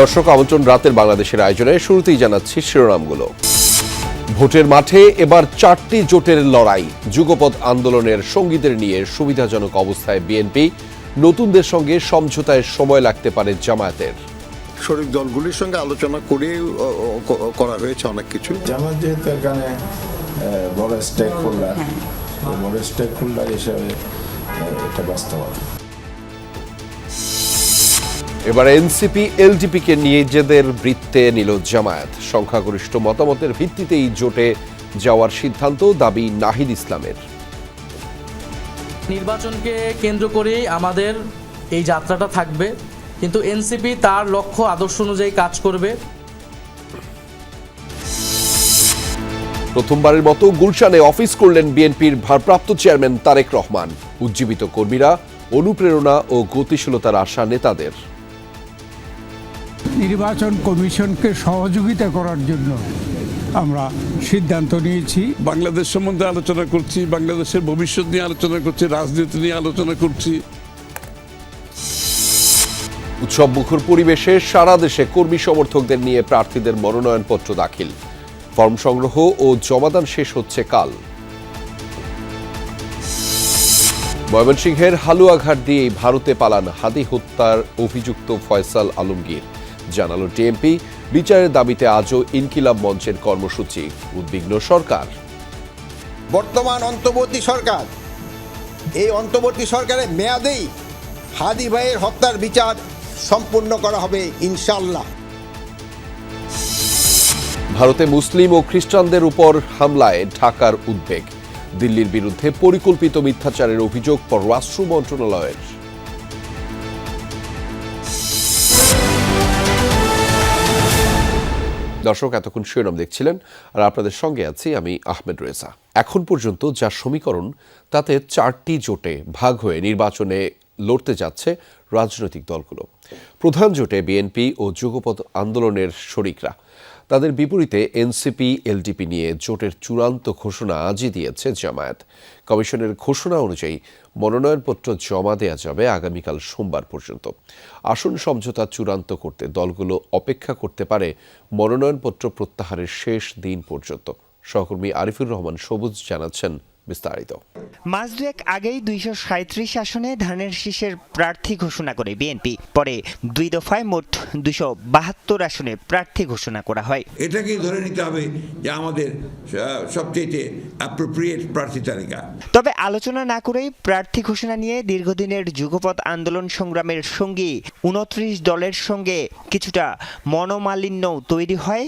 দর্শক আমন্ত্রণ রাতের বাংলাদেশের আয়োজনে শুরুতেই জানাচ্ছি শিরোনামগুলো। ভোটের মাঠে এবার 4টি জোটের লড়াই। যুগপৎ আন্দোলনের সঙ্গীদের নিয়ে সুবিধাজনক অবস্থায় বিএনপি, নতুনদের সঙ্গে সমঝোতায় সময় লাগতে পারে জামায়াতের। শরিক দলগুলির সঙ্গে আলোচনা করে করা হয়েছে অনেক কিছু। জামায়াত যেহেতু এখানে বড় স্টেক হোল্ডার হিসেবে এটা বাস্তবায়ন। এবার এনসিপি এলডিপিকে নিজেদের বৃত্তে নিল জামায়াত। সংখ্যাগরিষ্ঠ মতামতের ভিত্তিতেই জোটে যাওয়ার সিদ্ধান্ত, দাবি নাহিদ ইসলামের। নির্বাচনকে কেন্দ্র করেই আমাদের এই যাত্রাটা থাকবে, কিন্তু এনসিপি তার লক্ষ্য আদর্শ অনুযায়ী কাজ করবে। প্রথমবারের মতো গুলশানে অফিস করলেন বিএনপির ভারপ্রাপ্ত চেয়ারম্যান তারেক রহমান। উজ্জীবিত কর্মীরা, অনুপ্রেরণা ও গতিশীলতার আশা নেতাদের। নির্বাচন কমিশনকে সহযোগিতা করার জন্য আমরা সিদ্ধান্ত নিয়েছি। বাংলাদেশ সম্বন্ধে আলোচনা করছি, বাংলাদেশের ভবিষ্যৎ নিয়ে আলোচনা করছি, রাজনীতি নিয়ে আলোচনা করছি। উৎসব মুখর পরিবেশে সারা দেশে কর্মী সমর্থকদের নিয়ে প্রার্থীদের মনোনয়নপত্র দাখিল। ফর্ম সংগ্রহ ও জমাদান শেষ হচ্ছে কাল। ময়মনসিংহের হালুয়াঘাট দিয়ে ভারতে পালান হাদি হত্যার অভিযুক্ত ফয়সাল আলমগীর। জানালো টিএমপি। বিচারের দাবিতে আজও ইনকিলাব মঞ্চের কর্মসূচি। উদ্বিগ্ন সরকার। বর্তমান অন্তর্বর্তী সরকার, এই অন্তর্বর্তী সরকারের মেয়াদেই হাদি ভাইয়ের হত্যার বিচার সম্পূর্ণ করা হবে ইনশাআল্লাহ। ভারতে মুসলিম ও খ্রিস্টানদের উপর হামলায় ঢাকার উদ্বেগ। দিল্লির বিরুদ্ধে পরিকল্পিত মিথ্যাচারের অভিযোগ পররাষ্ট্র মন্ত্রণালয়ের। দর্শক এতক্ষণ শিরোনাম দেখছিলেন, আর আপনাদের সঙ্গে আছি আমি আহমেদ রেজা। এখন পর্যন্ত যা সমীকরণ, তাতে 4টি জোটে ভাগ হয়ে নির্বাচনে লড়তে যাচ্ছে রাজনৈতিক দলগুলো। প্রধান জোটে বিএনপি ও যুগপৎ আন্দোলনের শরিকরা। তাদের বিপরীতে এনসিপি এলডিপি নিয়ে জোটের চূড়ান্ত ঘোষণা আজই দিয়েছে জামায়াত। কমিশনের ঘোষণা অনুযায়ী মনোনয়নপত্র জমা দেওয়া যাবে আগামীকাল সোমবার পর্যন্ত। আসন সমঝোতা চূড়ান্ত করতে দলগুলো অপেক্ষা করতে পারে মনোনয়নপত্র প্রত্যাহারের শেষ দিন পর্যন্ত। সহকর্মী আরিফুর রহমান সবুজ জানাচ্ছেন বিস্তারিত। মাস দুয়েক আগেই 237 আসনে ধানের শীষের প্রার্থী ঘোষণা করে বিএনপি। পরে 2 দফায় মোট 272 আসনে প্রার্থী ঘোষণা করা হয়। এটাকেই ধরে নিতে হবে যে আমাদের সবচেয়ে অ্যাপ্রোপ্রিয়েট প্রার্থী তালিকা। তবে আলোচনা না করেই প্রার্থী ঘোষণা নিয়ে দীর্ঘদিনের যুগপৎ আন্দোলন সংগ্রামের সঙ্গী 29 দলের সঙ্গে কিছুটা মনোমালিন্য তৈরি হয়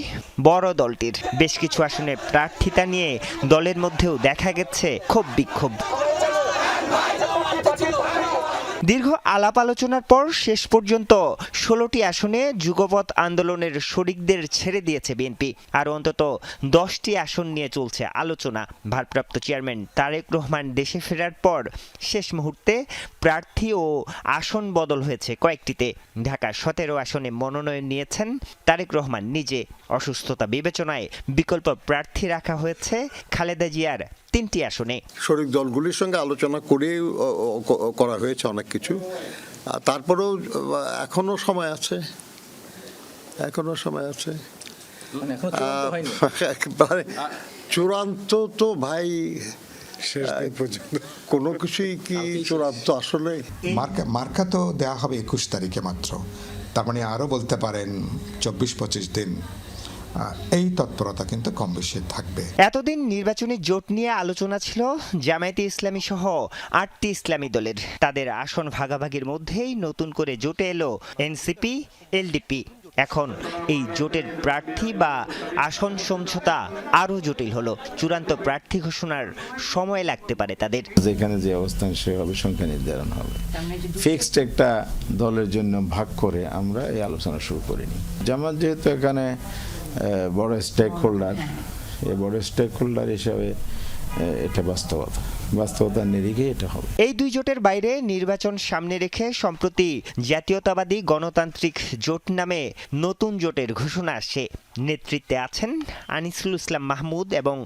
বড় দলটির। বেশ কিছু আসনে প্রার্থিতা নিয়ে দলের মধ্যেও দেখা গেছে ক্ষোভ বিক্ষোভ। দীর্ঘ আলাপ আলোচনার পর শেষ পর্যন্ত 16টি আসনে যুগপৎ আন্দোলনের শরিকদের ছেড়ে দিয়েছে বিএনপি। আর অন্তত 10টি আসন নিয়ে চলছে আলোচনা। ভারপ্রাপ্ত চেয়ারম্যান তারেক রহমান দেশে ফেরার পর শেষ মুহূর্তে প্রার্থী ও আসন বদল হয়েছে কয়েকটিতে। ঢাকা 17 আসনে মনোনয়ন নিয়েছেন তারেক রহমান নিজে। অসুস্থতা বিবেচনায় বিকল্প প্রার্থী রাখা হয়েছে খালেদা জিয়ার 3টি আসনে। শরিক দলগুলির সঙ্গে আলোচনা করে করা হয়েছে অনেক কিছু। তারপরেও এখনো সময় আছে, চূড়ান্ত তো ভাই কোনো কিছুই কি চূড়ান্ত আসলে। মার্কা তো দেওয়া হবে 21 তারিখে মাত্র, তার মানে আরও বলতে পারেন 24-25 দিন। এই তৎপরতা কিন্তু কম বেশি থাকবে। এতদিন নির্বাচনী জোট নিয়ে আলোচনা ছিল জামায়াতে ইসলামী সহ 8টি ইসলামী দলের। তাদের আসন ভাগাভাগির মধ্যেই নতুন করে জোটে এলো এনসিপি এলডিপি। এখন এই জোটের প্রার্থী বা আসন সমঝোতা আরও জটিল হলো। চূড়ান্ত প্রার্থী ঘোষণার সময় লাগতে পারে তাদের। যেখানে যে অবস্থান সেভাবে সংখ্যা নির্ধারণ হবে। ফিক্সড একটা দলের জন্য ভাগ করে আমরা এই আলোচনা শুরু করিনি। জামাত যেহেতু এখানে বড় স্টেক হোল্ডার, এই বড় স্টেক হোল্ডার হিসাবে এটা বাস্তবতার নিরিখে এটা হবে। এই দুই জোটের বাইরে নির্বাচন সামনে রেখে সম্প্রতি জাতীয়তাবাদী গণতান্ত্রিক জোট নামে নতুন জোটের ঘোষণা আসছে। নেতৃত্বে আছেন আনিসুল ইসলাম মাহমুদ এবং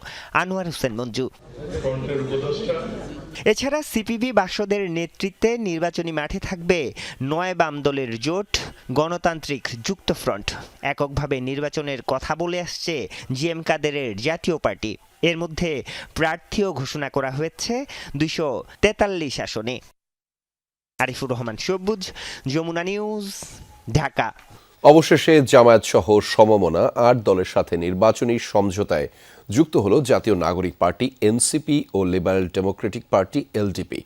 আনোয়ার হোসেন মঞ্জু। এছাড়া সিপিবি বাসদের নেতৃত্বে নির্বাচনী মাঠে থাকবে ৯ বাম দলের জোট গণতান্ত্রিক যুক্তফ্রন্ট। এককভাবে নির্বাচনের কথা বলে আসছে জিএম কাদেরের জাতীয় পার্টি। এর মধ্যে প্রার্থীও ঘোষণা করা হয়েছে ২৪৩ আসনে। আরিফুর রহমান সবুজ, যমুনা নিউজ, ঢাকা। অবশেষে জামায়াত সহ সমমনা ৮ দলের সাথে নির্বাচনী সমঝোতায় যুক্ত হল জাতীয় নাগরিক পার্টি এনসিপি ও লিবারেল ডেমোক্রেটিক পার্টি এলডিপি।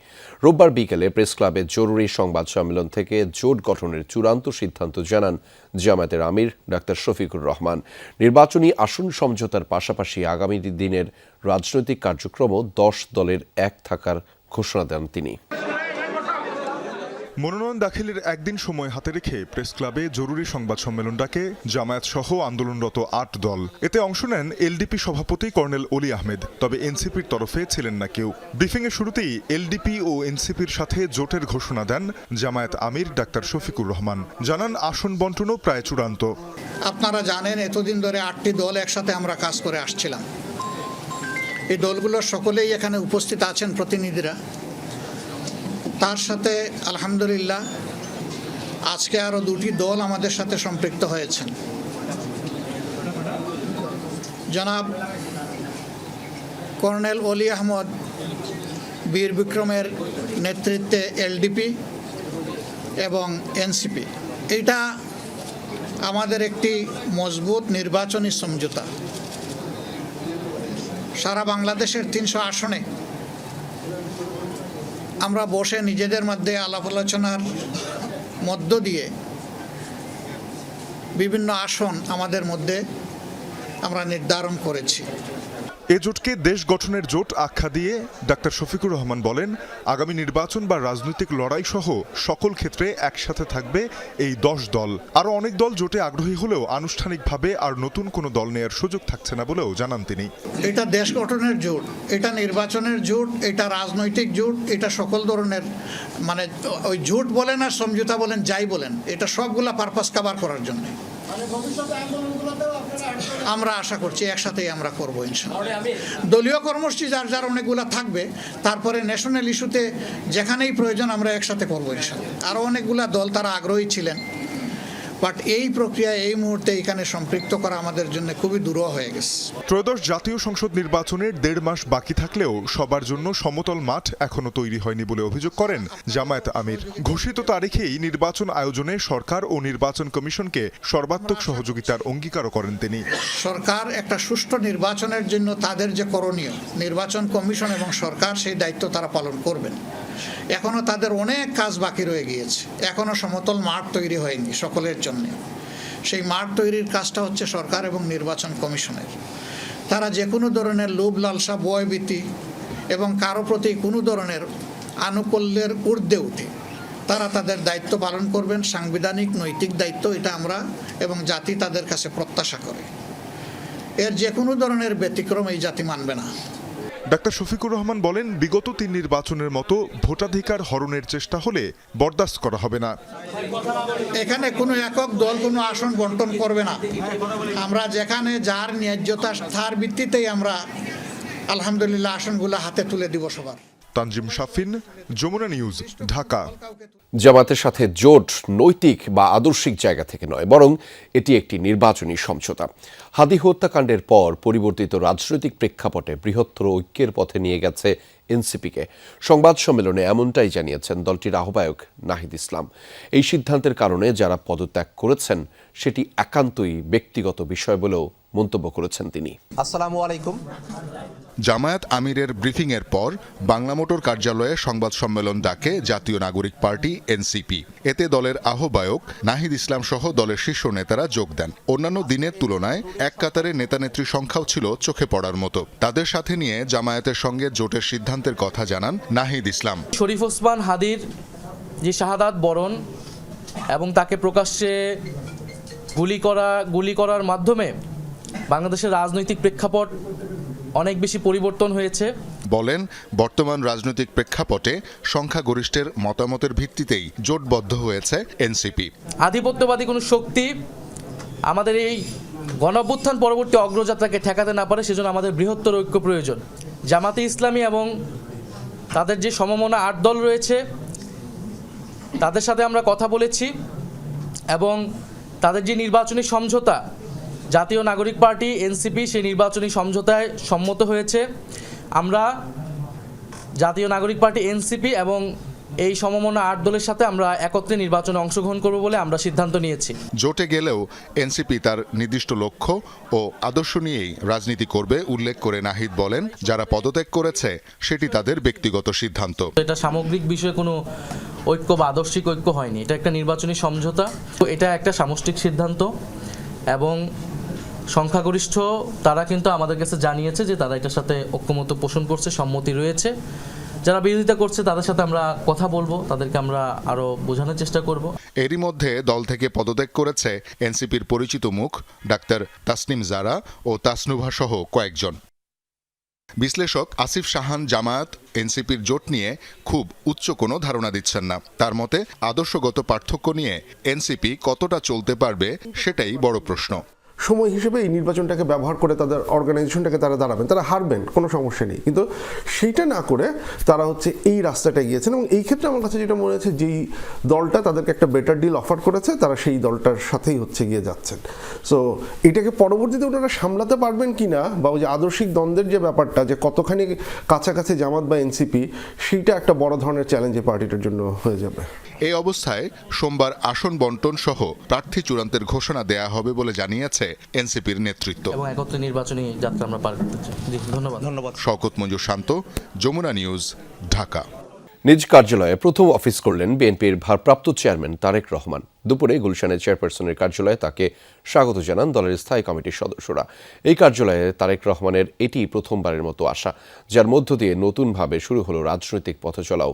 রোববার বিকেলে প্রেস ক্লাবে জরুরি সংবাদ সম্মেলন থেকে জোট গঠনের চূড়ান্ত সিদ্ধান্ত জানান জামায়াতের আমির ডাক্তার শফিকুর রহমান। নির্বাচনী আসন সমঝোতার পাশাপাশি আগামী দিনের রাজনৈতিক কার্যক্রমও ১০ দলের এক থাকার ঘোষণা দেন তিনি। মনোনয়ন দাখিলের একদিন সময় হাতে রেখে প্রেস ক্লাবে জরুরি সংবাদ সম্মেলন ডাকে জামায়াত সহ আন্দোলনরত ৮ দল। এতে অংশ নেন এলডিপি সভাপতি কর্নেল অলি আহমেদ, তবে এনসিপির তরফে ছিলেন না কেউ। ব্রিফিংয়ের শুরুতেই এলডিপি ও এনসিপির সাথে জোটের ঘোষণা দেন জামায়াত আমির ডাক্তার শফিকুর রহমান। জানান আসন বন্টনও প্রায় চূড়ান্ত। আপনারা জানেন এতদিন ধরে ৮টি দল একসাথে আমরা কাজ করে আসছিলাম। এই দলগুলোর সকলেই এখানে উপস্থিত আছেন প্রতিনিধিরা। তার সাথে আলহামদুলিল্লাহ আজকে আরও 2টি দল আমাদের সাথে সম্পৃক্ত হয়েছেন। জনাব কর্নেল অলি আহমদ বীর বিক্রমের নেতৃত্বে এলডিপি এবং এনসিপি। এইটা আমাদের একটি মজবুত নির্বাচনী সমঝোতা। সারা বাংলাদেশের ৩০০ আসনে আমরা বসে নিজেদের মধ্যে আলাপ আলোচনার মধ্য দিয়ে বিভিন্ন আসন আমাদের মধ্যে আমরা নির্ধারণ করেছি। এ জোটকে দেশ গঠনের জোট আখ্যা দিয়ে ডাক্তার শফিকুর রহমান বলেন, আগামী নির্বাচন বা রাজনৈতিক লড়াই সহ সকল ক্ষেত্রে একসাথে থাকবে এই ১০ দল। আরও অনেক দল জোটে আগ্রহী হলেও আনুষ্ঠানিকভাবে আর নতুন কোনো দল নেয়ার সুযোগ থাকছে না বলেও জানান তিনি। এটা দেশ গঠনের জোট, এটা নির্বাচনের জোট, এটা রাজনৈতিক জোট, এটা সকল ধরনের মানে ওই জোট বলেন আর সমঝোতা বলেন যাই বলেন, এটা সবগুলা পারপাস কভার করার জন্য আমরা আশা করছি একসাথেই আমরা করবো ইনশাআল্লাহ। দলীয় কর্মসূচি যার যার অনেকগুলো থাকবে, তারপরে ন্যাশনাল ইস্যুতে যেখানেই প্রয়োজন আমরা একসাথে করবো ইনশাআল্লাহ। আরও অনেকগুলা দল তারা আগ্রহী ছিলেন, বাট এই প্রক্রিয়া এই মুহূর্তে এখানে সম্পৃক্ত করা আমাদের জন্য খুবই দুরূহ হয়ে গেছে। ত্রয়োদশ জাতীয় সংসদ নির্বাচনের ১.৫ মাস বাকি থাকলেও সবার জন্য সমতল মাঠ এখনো তৈরি হয়নি বলে অভিযোগ করেন জামায়াত আমির। ঘোষিত তারিখেই নির্বাচন আয়োজনে সরকার ও নির্বাচন কমিশনকে সর্বাত্মক সহযোগিতার অঙ্গীকারও করেন তিনি। সরকার একটা সুষ্ঠু নির্বাচনের জন্য তাদের যে করণীয়, নির্বাচন কমিশন এবং সরকার সেই দায়িত্ব তারা পালন করবেন। এখনো তাদের অনেক কাজ বাকি রয়ে গিয়েছে, এখনো সমতল মাঠ তৈরি হয়নি সকলের জন্য। সেই মাঠ তৈরির কাজটা হচ্ছে সরকার এবং নির্বাচন কমিশনের। তারা যে কোনো ধরনের লোভ লালসা ভয়ভীতি এবং কারো প্রতি কোনো ধরনের আনুকূল্যের ঊর্ধ্বে উঠে তারা তাদের দায়িত্ব পালন করবেন। সাংবিধানিক নৈতিক দায়িত্ব এটা আমরা এবং জাতি তাদের কাছে প্রত্যাশা করে। এর যে কোনো ধরনের ব্যতিক্রম এই জাতি মানবে না। ডাক্তার শফিকুর রহমান বলেন, বিগত ৩ নির্বাচনের মতো ভোটাধিকার হরণের চেষ্টা হলে বরদাস্ত করা হবে না। এখানে কোনো একক দল কোনো আসন বন্টন করবে না। আমরা যেখানে যার ন্যায্যতা তার ভিত্তিতেই আমরা আলহামদুলিল্লাহ আসনগুলো হাতে তুলে দিব সবার। তানজিম শাফিন, যমুনা নিউজ, ঢাকা। জামাতের সাথে জোট নৈতিক বা আদর্শিক জায়গা থেকে নয়, বরং এটি একটি নির্বাচনী সমঝোতা। হাদি হত্যাকাণ্ডের পর পরিবর্তিত রাজনৈতিক প্রেক্ষাপটে বৃহত্তর ঐক্যের পথে নিয়ে গেছে এনসিপিকে। সংবাদ সম্মেলনে এমনটাই জানিয়েছেন দলটির আহ্বায়ক নাহিদ ইসলাম। এই সিদ্ধান্তের কারণে যারা পদত্যাগ করেছেন সেটি একান্তই ব্যক্তিগত বিষয় বলেও মন্তব্য করেছেন তিনি। আসসালামু আলাইকুম। জামায়াত আমিরের ব্রিফিংয়ের পর বাংলা মোটর কার্যালয়ে সংবাদ সম্মেলন ডাকে জাতীয় নাগরিক পার্টি এনসিপি। এতে দলের আহ্বায়ক নাহিদ ইসলাম সহ দলের শীর্ষ নেতারা যোগ দেন। অন্যান্য দিনের তুলনায় এক কাতারে নেতানেত্রীর সংখ্যাও ছিল চোখে পড়ার মতো। তাদের সাথে নিয়ে জামায়াতের সঙ্গে জোটের সিদ্ধান্তের কথা জানান নাহিদ ইসলাম। শরীফ ওসমান হাদির যে শাহাদাত বরণ এবং তাকে প্রকাশ্যে গুলি করার মাধ্যমে বাংলাদেশের রাজনৈতিক প্রেক্ষাপট অনেক বেশি পরিবর্তন হয়েছে। বলেন, বর্তমান রাজনৈতিক প্রেক্ষাপটে সংখ্যাগরিষ্ঠের মতামতের ভিত্তিতেই জোটবদ্ধ হয়েছে এনসিপি। আধিপত্যবাদী কোনো শক্তি আমাদের এই গণঅভ্যুত্থান পরবর্তী অগ্রযাত্রাকে ঠেকাতে না পারে সেজন্য আমাদের বৃহত্তর ঐক্য প্রয়োজন। জামাতে ইসলামী এবং তাদের যে সমমনা 8 দল রয়েছে তাদের সাথে আমরা কথা বলেছি এবং তাদের যে নির্বাচনী সমঝোতা জাতীয় নাগরিক পার্টি এনসিপি সেই নির্বাচনী সমঝোতায় সম্মত হয়েছে। আমরা জাতীয় নাগরিক পার্টি এনসিপি এবং এই সমমনা 8 দলের সাথে আমরা একত্রে নির্বাচনে অংশগ্রহণ করব বলে আমরা সিদ্ধান্ত নিয়েছি। জোটে গেলেও এনসিপি তার নির্দিষ্ট লক্ষ্য ও আদর্শ নিয়েই রাজনীতি করবে উল্লেখ করে নাহিদ বলেন, যারা পদত্যাগ করেছে সেটি তাদের ব্যক্তিগত সিদ্ধান্ত। এটা সামগ্রিক বিষয়ে কোনো ঐক্য বা আদর্শিক ঐক্য হয়নি, এটা একটা নির্বাচনী সমঝোতা, এটা একটা সামষ্টিক সিদ্ধান্ত এবং সংখ্যাগরিষ্ঠ তারা কিন্তু আমাদের কাছে জানিয়েছে যে তারা এটার সাথে ঐক্যমত্য পোষণ করছে, সম্মতি রয়েছে। যারা বিরোধিতা করছে তাদের সাথে আমরা কথা বলবো, তাদেরকে আমরা আরো বোঝানোর চেষ্টা করব। এরই মধ্যে দল থেকে পদত্যাগ করেছে এনসিপির পরিচিত মুখ ডাক্তার তাসনিম জারা ও তাসনুভা সহ কয়েকজন। বিশ্লেষক আসিফ শাহান জামায়াত এনসিপির জোট নিয়ে খুব উচ্চ কোনো ধারণা দিচ্ছেন না। তার মতে আদর্শগত পার্থক্য নিয়ে এনসিপি কতটা চলতে পারবে সেটাই বড় প্রশ্ন। সময় হিসেবে এই নির্বাচনটাকে ব্যবহার করে তাদের অর্গানাইজেশনটাকে তারা দাঁড়াবেন, তারা হারবেন, কোনো সমস্যা নেই, কিন্তু সেইটা না করে তারা হচ্ছে এই রাস্তাটা গিয়েছেন। এবং এই ক্ষেত্রে আমার কাছে যেটা মনে হচ্ছে যেই দলটা তাদেরকে একটা বেটার ডিল অফার করেছে তারা সেই দলটার সাথেই হচ্ছে গিয়ে যাচ্ছেন। সো এটাকে পরবর্তীতে ওনারা সামলাতে পারবেন কি না, বা ওই যে আদর্শিক দ্বন্দ্বের যে ব্যাপারটা যে কতখানি কাছাকাছি জামাত বা এনসিপি, সেইটা একটা বড় ধরনের চ্যালেঞ্জ এই পার্টিটার জন্য হয়ে যাবে। এই অবস্থায় সোমবার আসন বন্টন সহ প্রার্থী চূড়ান্তের ঘোষণা দেয়া হবে বলে জানিয়েছে এনসিপির নেতৃত্ব। এবং একত্রে নির্বাচনী যাত্রা আমরা পার করতে চাই। ধন্যবাদ। শওকত মঞ্জুর শান্ত, যমুনা নিউজ, ঢাকা। নিজ কার্যালয়ে প্রথম অফিস করলেন বিএনপির ভারপ্রাপ্ত চেয়ারম্যান তারেক রহমান। দুপুরে গুলশানের চেয়ারপারসনের কার্যালয়ে তাকে স্বাগত জানান দলের স্থায়ী কমিটির সদস্যরা। এই কার্যালয়ে তারেক রহমানের এটি প্রথমবারের মতো আসা, যার মধ্য দিয়ে নতুনভাবে শুরু হলো রাজনৈতিক পথচলাও।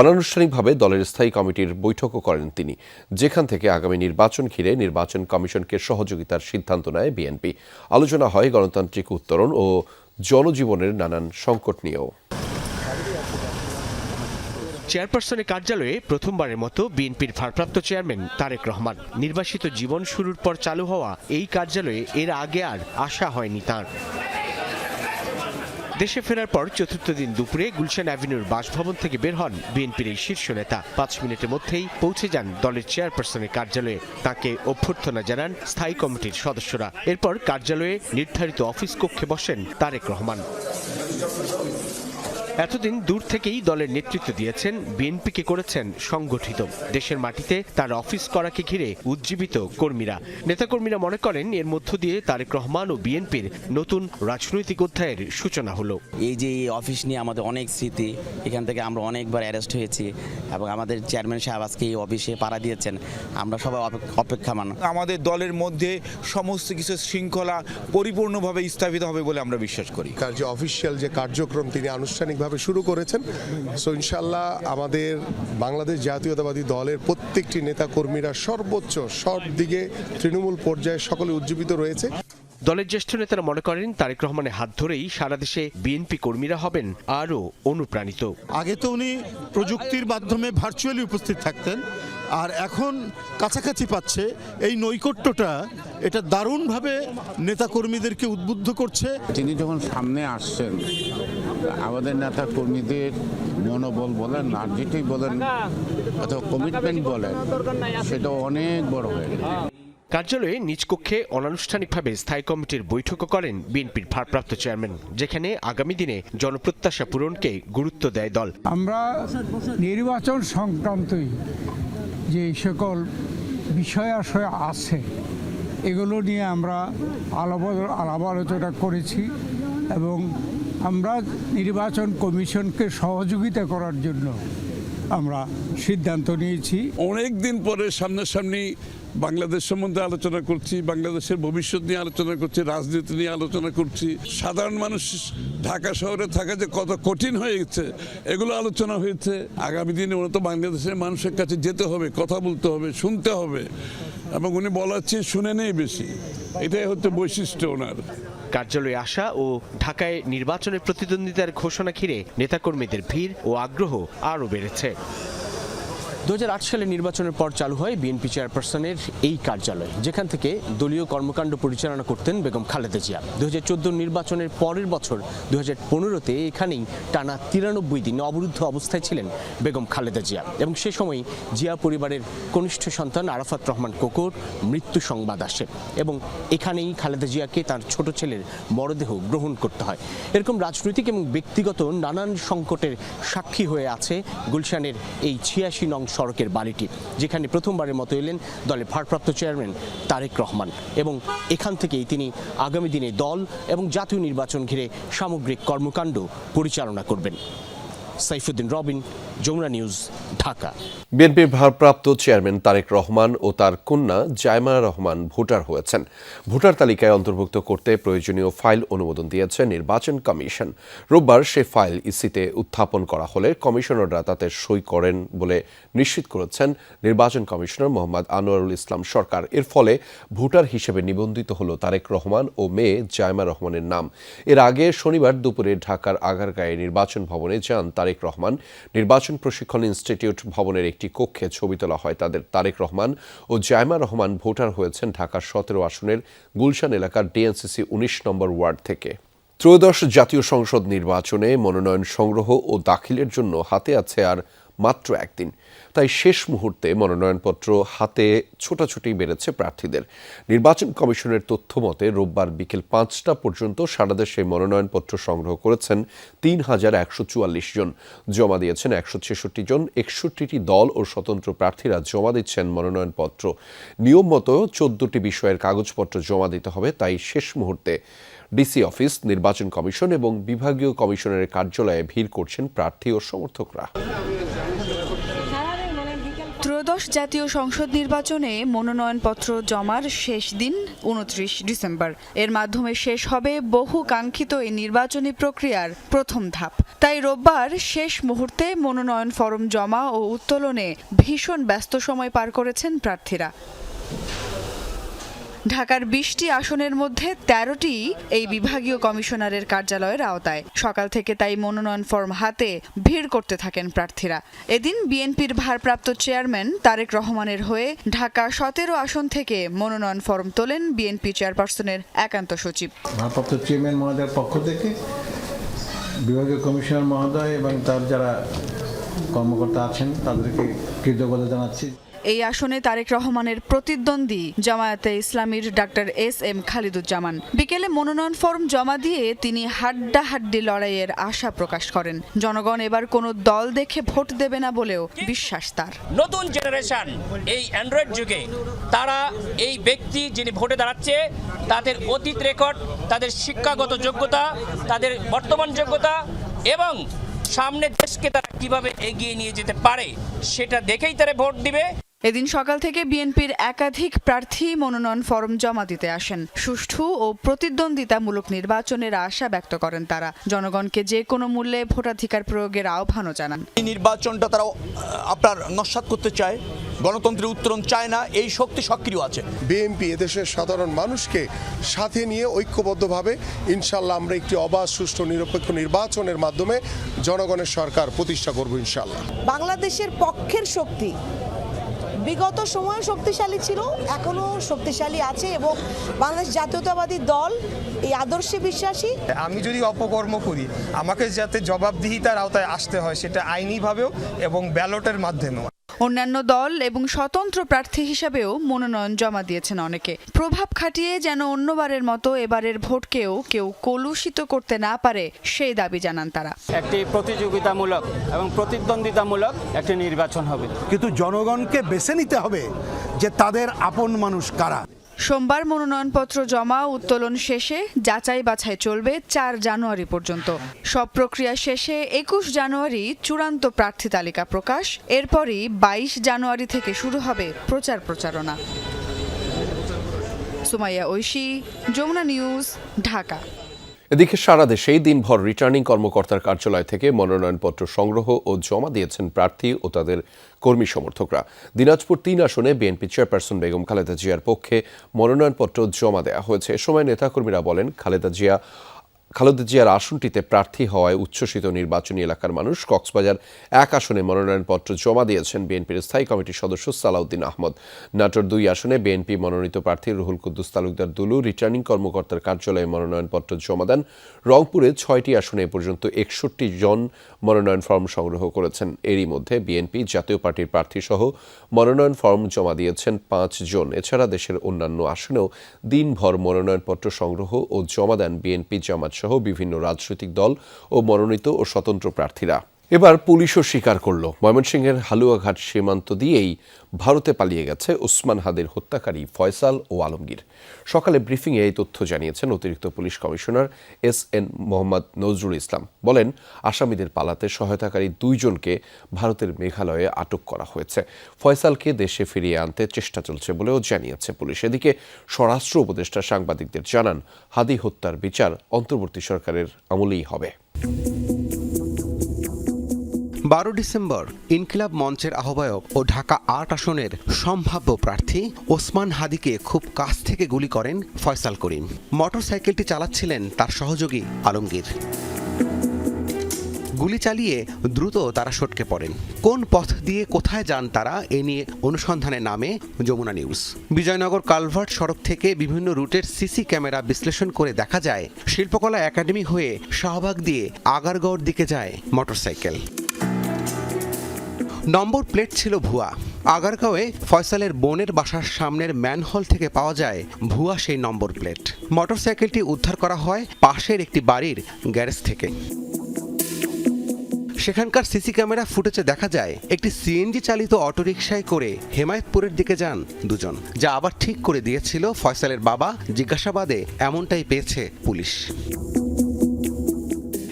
অনানুষ্ঠানিকভাবে দলের স্থায়ী কমিটির বৈঠকও করেন তিনি, যেখান থেকে আগামী নির্বাচন ঘিরে নির্বাচন কমিশনকে সহযোগিতার সিদ্ধান্ত নেয় বিএনপি। আলোচনা হয় গণতান্ত্রিক উত্তরণ ও জনজীবনের নানান সংকট নিয়েও। চেয়ারপারসনের কার্যালয়ে প্রথমবারের মতো বিএনপির ভারপ্রাপ্ত চেয়ারম্যান তারেক রহমান। নির্বাসিত জীবন শুরুর পর চালু হওয়া এই কার্যালয়ে এর আগে আর আসা হয়নি তাঁর। দেশে ফেরার পর চতুর্থ দিন দুপুরে গুলশান অ্যাভিনিউর বাসভবন থেকে বের হন বিএনপির এই শীর্ষ নেতা। 5 মিনিটের মধ্যেই পৌঁছে যান দলের চেয়ারপারসনের কার্যালয়ে। তাকে অভ্যর্থনা জানান স্থায়ী কমিটির সদস্যরা। এরপর কার্যালয়ে নির্ধারিত অফিস কক্ষে বসেন তারেক রহমান। এতদিন দূর থেকেই দলের নেতৃত্ব দিয়েছেন, বিএনপিকে করেছেন সংগঠিত। দেশের মাটিতে তার অফিস করাকে ঘিরে উজ্জীবিত কর্মীরা। নেতাকর্মীরা মনে করেন এর মধ্য দিয়ে তারেক রহমান ও বিএনপির নতুন রাজনৈতিক অধ্যায়ের সূচনা হলো। এই যে এই অফিস নিয়ে আমাদের অনেক স্মৃতি, এখান থেকে আমরা অনেকবার অ্যারেস্ট হয়েছি এবং আমাদের চেয়ারম্যান সাহেব আজকে এই অফিসে পাড়া দিয়েছেন। আমরা সবাই অপেক্ষামান। আমাদের দলের মধ্যে সমস্ত কিছু শৃঙ্খলা পরিপূর্ণভাবে স্থাপিত হবে বলে আমরা বিশ্বাস করি। যে অফিসিয়াল যে কার্যক্রম তিনি আনুষ্ঠানিক শুরু করেছেন, সো ইনশাল্লাহ আমাদের বাংলাদেশ জাতীয়তাবাদী দলের প্রত্যেকটি নেতা কর্মীরা সর্বোচ্চ সব দিকে তৃণমূল পর্যায়ে সকলে উজ্জীবিত রয়েছে। দলের জ্যেষ্ঠ নেতারা মনে করেন তারেক রহমানের হাত ধরেই সারা দেশে বিএনপি কর্মীরা হবেন আরও অনুপ্রাণিত। আগে তো উনি প্রযুক্তির মাধ্যমে ভার্চুয়ালি উপস্থিত থাকতেন, আর এখন কাছাকাছি পাচ্ছে। এই নৈকট্যটা এটা দারুণভাবে নেতাকর্মীদেরকে উদ্বুদ্ধ করছে। তিনি যখন সামনে আসছেন, আমাদের নেতা কর্মীদের মনোবল বলেন আর যেটাই বলেন অথবা কমিটমেন্ট বলেন, সেটা অনেক বড় হয়ে গেছে। কার্যালয়ে নিজ কক্ষে অনানুষ্ঠানিকভাবে স্থায়ী কমিটির বৈঠকও করেন বিএনপির ভারপ্রাপ্ত চেয়ারম্যান, যেখানে আগামী দিনে জনপ্রত্যাশা পূরণকে গুরুত্ব দেয় দল। আমরা নির্বাচন সংক্রান্তই যে সকল বিষয় আশয় আছে এগুলো নিয়ে আমরা আলাপ আলোচনা করেছি এবং আমরা নির্বাচন কমিশনকে সহযোগিতা করার জন্য আমরা সিদ্ধান্ত নিয়েছি। অনেক দিন পরে সামনাসামনি বাংলাদেশ সম্বন্ধে আলোচনা করছি, বাংলাদেশের ভবিষ্যৎ নিয়ে আলোচনা করছি, রাজনীতি নিয়ে আলোচনা করছি। সাধারণ মানুষ ঢাকা শহরে থাকা যে কত কঠিন হয়ে গেছে এগুলো আলোচনা হয়েছে। আগামী দিনে উনি তো বাংলাদেশের মানুষের কাছে যেতে হবে, কথা বলতে হবে, শুনতে হবে, এবং উনি বলার চেয়ে শুনে নেই বেশি। এটাই হচ্ছে বৈশিষ্ট্য ওনার। কার্যালয়ে আসা ও ঢাকায় নির্বাচনের প্রতিদ্বন্দ্বিতার ঘোষণা ঘিরে নেতাকর্মীদের ভিড় ও আগ্রহ আরও বেড়েছে। 2008 সালে নির্বাচনের পর চালু হয় বিএনপি চেয়ারপারসনের এই কার্যালয়, যেখান থেকে দলীয় কর্মকাণ্ড পরিচালনা করতেন বেগম খালেদা জিয়া। 2014 নির্বাচনের পরের বছর 2015-তে এখানেই টানা 93 দিন অবরুদ্ধ অবস্থায় ছিলেন বেগম খালেদা জিয়া, এবং সে সময় জিয়া পরিবারের কনিষ্ঠ সন্তান আরাফাত রহমান কোকোর মৃত্যু সংবাদ আসে এবং এখানেই খালেদা জিয়াকে তার ছোট ছেলের মরদেহ গ্রহণ করতে হয়। এরকম রাজনৈতিক এবং ব্যক্তিগত নানান সংকটের সাক্ষী হয়ে আছে গুলশানের এই 86 নং সড়কের বাড়িটি, যেখানে প্রথমবারের মতো এলেন দলের ভারপ্রাপ্ত চেয়ারম্যান তারেক রহমান, এবং এখান থেকেই তিনি আগামী দিনে দল এবং জাতীয় নির্বাচন ঘিরে সামগ্রিক কর্মকাণ্ড পরিচালনা করবেন। সাইফুদ্দিন রবিন, যমুনা নিউজ, ঢাকা। বিএনপির ভারপ্রাপ্ত চেয়ারম্যান তারেক রহমান ও তার কন্যা জায়মা রহমান ভোটার হয়েছেন। ভোটার তালিকায় অন্তর্ভুক্ত করতে প্রয়োজনীয় ফাইল অনুমোদন দিয়েছে নির্বাচন কমিশন। রোববার সে ফাইল ইসিতে উত্থাপন করা হলে কমিশনাররা তাতে সই করেন বলে নিশ্চিত করেছেন নির্বাচন কমিশনার মোহাম্মদ আনোয়ারুল ইসলাম সরকার। এর ফলে ভোটার হিসেবে নিবন্ধিত হল তারেক রহমান ও মেয়ে জায়মা রহমানের নাম। এর আগে শনিবার দুপুরে ঢাকার আগারগাঁয়ে নির্বাচন ভবনে যান তারেক রহমান। নির্বাচন প্রশিক্ষণ ইনস্টিটিউট ভবনের একটি কক্ষে ছবি তোলা হয় তাদের। তারেক রহমান ও জায়মা রহমান ভোটার হয়েছেন ঢাকার 17 আসনের গুলশান এলাকার ডিএনসিসি 19 নম্বর ওয়ার্ড থেকে। ত্রয়োদশ জাতীয় সংসদ নির্বাচনে মনোনয়ন সংগ্রহ ও দাখিলের জন্য হাতে আছে আর মাত্র একদিন। তাই শেষ মুহূর্তে মনোনয়নপত্র হাতে ছোটাছুটি বেড়েছে প্রার্থীদের। নির্বাচন কমিশনের তথ্য মতে রোববার বিকেল 5টা পর্যন্ত সারা দেশে মনোনয়নপত্র সংগ্রহ করেছেন 3,144 জন। জমা দিয়েছেন 166 জন। 61টি দল ও স্বতন্ত্র প্রার্থীরা জমা দিচ্ছেন মনোনয়নপত্র। নিয়ম মতো 14টি বিষয়ের কাগজপত্র জমা দিতে হবে। তাই শেষ মুহূর্তে ডিসি অফিস, নির্বাচন কমিশন এবং বিভাগীয় কমিশনারের কার্যালয়ে ভিড় করছেন প্রার্থী ও সমর্থকরা। ত্রয়োদশ জাতীয় সংসদ নির্বাচনে মনোনয়নপত্র জমার শেষ দিন 29 ডিসেম্বর। এর মাধ্যমে শেষ হবে বহু কাঙ্ক্ষিত এই নির্বাচনী প্রক্রিয়ার প্রথম ধাপ। তাই রোববার শেষ মুহূর্তে মনোনয়ন ফরম জমা ও উত্তোলনে ভীষণ ব্যস্ত সময় পার করেছেন প্রার্থীরা। ঢাকার 20টি আসনের মধ্যে 13টি এই বিভাগীয় কমিশনারের কার্যালয়ের আওতায়। সকাল থেকে তাই মনোনয়ন ফর্ম হাতে ভিড় করতে থাকেন প্রার্থীরা। এদিন বিএনপির ভারপ্রাপ্ত চেয়ারম্যান তারেক রহমানের হয়ে ঢাকা 17 আসন থেকে মনোনয়ন ফর্ম তোলেন বিএনপি চেয়ারপারসনের একান্ত সচিব। ভারপ্রাপ্ত চেয়ারম্যান মহোদয়ের পক্ষ থেকে বিভাগীয় কমিশনার মহোদয় এবং তার যারা কর্মকর্তা আছেন তাদেরকে কৃতজ্ঞতা জানাচ্ছি। এই আসনে তারেক রহমানের প্রতিদ্বন্দ্বী জামায়াতে ইসলামীর ডাক্তার এস.এম. খালিদুজ্জামান। বিকেলে মনোনয়ন ফর্ম জমা দিয়ে তিনি হাড্ডাহাড্ডি লড়াইয়ের আশা প্রকাশ করেন। জনগণ এবার কোনো দল দেখে ভোট দেবে না বলেও বিশ্বাস তার। নতুন জেনারেশন এই অ্যান্ড্রয়েড যুগে তারা এই ব্যক্তি যিনি ভোটে দাঁড়াচ্ছে তাদের অতীত রেকর্ড, তাদের শিক্ষাগত যোগ্যতা, তাদের বর্তমান যোগ্যতা এবং সামনে দেশকে তারা কিভাবে এগিয়ে নিয়ে যেতে পারে সেটা দেখেই তারা ভোট দিবে। এদিন সকাল থেকে বিএনপির একাধিক প্রার্থী মনোনয়ন ফরম জমা দিতে আসেন। সুষ্ঠু ও প্রতিদ্বন্দ্বিতামূলক নির্বাচনের আশা ব্যক্ত করেন তারা। জনগণকে যে কোনো মূল্যে ভোটাধিকার প্রয়োগের আহ্বানও জানান। এই নির্বাচনটা তারা আপনার নস্যাৎ করতে চায়, গণতন্ত্রের উত্তরণ চায় না, এই শক্তি সক্রিয় আছে। বিএনপি এদেশের সাধারণ মানুষকে সাথে নিয়ে ঐক্যবদ্ধভাবে ইনশাল্লাহ আমরা একটি অবাধ, সুষ্ঠু, নিরপেক্ষ নির্বাচনের মাধ্যমে জনগণের সরকার প্রতিষ্ঠা করব ইনশাল্লাহ। বাংলাদেশের পক্ষের শক্তি বিগত সময়ে শক্তিশালী ছিল, এখনো শক্তিশালী আছে এবং বাংলাদেশ জাতীয়তাবাদী দল এই আদর্শে বিশ্বাসী। আমি যদি অপকর্ম করি আমাকে যাতে জবাবদিহিতার আওতায় আসতে হয়, সেটা আইনিভাবেও এবং ব্যালটের মাধ্যমেও। অন্যান্য দল এবং স্বতন্ত্র প্রার্থী হিসাবেও মনোনয়ন জমা দিয়েছেন অনেকে। প্রভাব খাটিয়ে যেন অন্যবারের মতো এবারের ভোটকেও কেউ কলুষিত করতে না পারে সেই দাবি জানান তারা। একটি প্রতিযোগিতামূলক এবং প্রতিদ্বন্দ্বিতামূলক একটি নির্বাচন হবে, কিন্তু জনগণকে বেছে নিতে হবে যে তাদের আপন মানুষ কারা। সোমবার মনোনয়নপত্র জমা উত্তোলন শেষে যাচাই বাছাই চলবে 4 জানুয়ারি পর্যন্ত। সব প্রক্রিয়া শেষে 21 জানুয়ারি চূড়ান্ত প্রার্থী তালিকা প্রকাশ। এরপরই 22 জানুয়ারি থেকে শুরু হবে প্রচার প্রচারণা। সুমাইয়া ঐশী, যমুনা নিউজ, ঢাকা। এদিকে সারা দেশেই দিনভর রিটার্নিং কর্মকর্তার কার্যালয় থেকে মনোনয়নপত্র সংগ্রহ ও জমা দিয়েছেন প্রার্থী ও তাদের কর্মী সমর্থকরা। দিনাজপুর 3 আসনে বিএনপি চেয়ারপারসন বেগম খালেদা জিয়ার পক্ষে মনোনয়নপত্র জমা দেওয়া হয়েছে। এ সময় নেতাকর্মীরা বলেন, খালেদা জিয়া খালেদা জিয়ার আসনটিতে প্রার্থী হওয়ায় উচ্ছ্বসিত নির্বাচনী এলাকার মানুষ। কক্সবাজার 1 আসনে মনোনয়নপত্র জমা দিয়েছেন বিএনপির স্থায়ী কমিটির সদস্য সালাউদ্দিন আহমদ। নাটোর 2 আসনে বিএনপি মনোনীত প্রার্থী রুহুল কুদ্দুস তালুকদার দুলু রিটার্নিং কর্মকর্তার কার্যালয়ে মনোনয়নপত্র জমা দেন। রংপুরে 6টি আসনে এ পর্যন্ত 61 জন মনোনয়ন ফর্ম সংগ্রহ করেছেন। এরই মধ্যে বিএনপি জাতীয় পার্টির প্রার্থী সহ মনোনয়ন ফর্ম জমা দিয়েছেন 5 জন। এছাড়া দেশের অন্যান্য আসনেও দিনভর মনোনয়নপত্র সংগ্রহ ও জমা দেন বিএনপি, জামাত সহ বিভিন্ন রাজনৈতিক দল ও মনোনীত ও স্বতন্ত্র প্রার্থীরা। এবার পুলিশও স্বীকার করল, ময়মনসিংহের হালুয়াঘাট সীমান্ত দিয়েই ভারতে পালিয়ে গেছে ওসমান হাদির হত্যাকারী ফয়সাল ও আলমগীর। সকালে ব্রিফিংয়ে এই তথ্য জানিয়েছেন অতিরিক্ত police commissioner SN Mohammad Nazrul Islam. বলেন, আসামিদের পালাতে সহায়তাকারী 2 জনকে ভারতের মেঘালয়ে আটক করা হয়েছে। ফয়সালকে দেশে ফিরিয়ে আনতে চেষ্টা চলছে বলেও জানিয়েছে পুলিশ। এদিকে স্বরাষ্ট্র উপদেষ্টা সাংবাদিকদের জানান, হাদি হত্যার বিচার অন্তর্বর্তী সরকারের আমলেই হবে। 12 ডিসেম্বর ইনকিলাব মঞ্চের আহ্বায়ক ও ঢাকা 8 আসনের সম্ভাব্য প্রার্থী ওসমান হাদিকে খুব কাছ থেকে গুলি করেন ফয়সাল করিম। মোটরসাইকেলটি চালাচ্ছিলেন তার সহযোগী আলমগীর। গুলি চালিয়ে দ্রুত তারা সটকে পড়েন। কোন পথ দিয়ে কোথায় যান তারা, এ নিয়ে অনুসন্ধানে নামে যমুনা নিউজ। বিজয়নগর কালভার্ট সড়ক থেকে বিভিন্ন রুটের সিসি ক্যামেরা বিশ্লেষণ করে দেখা যায়, শিল্পকলা একাডেমি হয়ে শাহবাগ দিয়ে আগারগড় দিকে যায় মোটরসাইকেল। নম্বর প্লেট ছিল ভুয়া। আগারগাঁওয়ে ফয়সালের বোনের বাসার সামনের ম্যানহোল থেকে পাওয়া যায় ভুয়া সেই নম্বর প্লেট। মোটরসাইকেলটি উদ্ধার করা হয় পাশের একটি বাড়ির গ্যারেজ থেকে। সেখানকার সিসি ক্যামেরা ফুটেজে দেখা যায় একটি সিএনজি চালিত অটোরিকশায় করে হেমায়েতপুরের দিকে যান 2 জন, যা আবার ঠিক করে দিয়েছিল ফয়সালের বাবা। জিজ্ঞাসাবাদে এমনটাই পেয়েছে পুলিশ।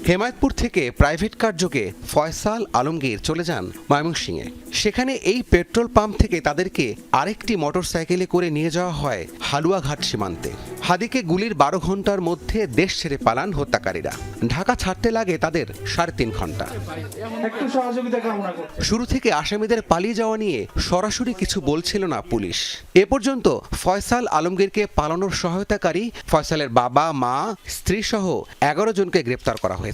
হেমায়েতপুর থেকে প্রাইভেট কার যোগে ফয়সাল আলমগীর চলে যান ময়মনসিংহে। সেখানে এই পেট্রোল পাম্প থেকে তাদেরকে আরেকটি মোটরসাইকেলে করে নিয়ে যাওয়া হয় হালুয়াঘাট সীমান্তে। হাদিকে গুলির 12 ঘন্টার মধ্যে দেশ ছেড়ে পালান হত্যাকারীরা। ঢাকা ছাড়তে লাগে তাদের 3.5 ঘন্টা। শুরু থেকে আসামিদের পালিয়ে যাওয়া নিয়ে সরাসরি কিছু বলছিল না পুলিশ। এ পর্যন্ত ফয়সাল আলমগীরকে পালানোর সহায়তাকারী ফয়সালের বাবা, মা, স্ত্রী সহ 11 জনকে গ্রেপ্তার করা হয়েছে।